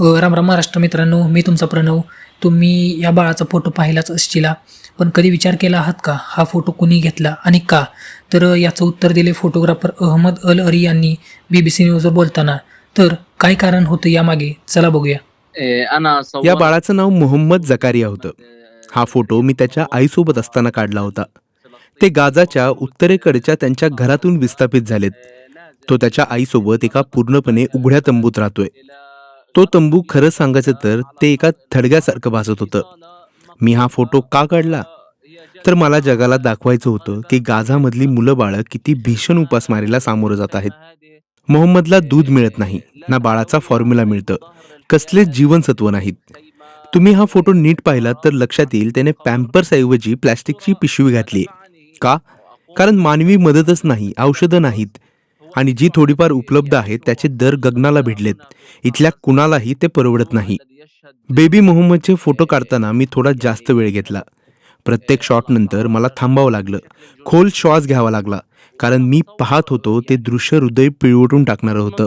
राम राम महाराष्ट्र मित्रांनो, मी तुमचा प्रणव. तुम्ही या बाळाचा फोटो पाहिलाच असशीला, पण कधी विचार केला आहात का हा फोटो कुणी घेतला आणि का? तर याचं उत्तर दिले फोटोग्राफर अहमद अल अरी यांनी BBC न्यूजवर बोलताना. तर काय कारण होतं यामागे, चला बघूया. या बाळाचं नाव मोहम्मद जकारिया होतं. हा फोटो मी त्याच्या आईसोबत असताना काढला होता. ते गाझाच्या उत्तरेकडच्या त्यांच्या घरातून विस्थापित झालेत. तो त्याच्या आईसोबत एका पूर्णपणे उघड्या तंबूत राहतोय. तो तंबू खरं सांगायचं तर ते एका थडग्यासारखं भासत होतं. मी हा फोटो का काढला? तर मला जगाला दाखवायचं होतं की गाझामधली मुलं बाळं किती भीषण उपासमारीला सामोरं जात आहेत. मोहम्मदला दूध मिळत नाही, ना बाळाचा फॉर्म्युला मिळतं, कसलेच जीवनसत्व नाहीत. तुम्ही हा फोटो नीट पाहिलात तर लक्षात येईल त्याने पॅम्पर्स ऐवजी प्लॅस्टिकची पिशवी घातली. का? कारण मानवी मदतच नाही, औषधं नाहीत, आणि जी थोडीफार उपलब्ध आहेत त्याचे दर गगनाला भिडलेत. इथल्या कुणालाही ते परवडत नाही. बेबी मोहम्मदचे फोटो काढताना मी थोडा जास्त वेळ घेतला. प्रत्येक शॉट नंतर मला थांबावं लागलं, खोल श्वास घ्यावा लागला, कारण मी पाहत होतो ते दृश्य हृदय पिळवटून टाकणारं होतं.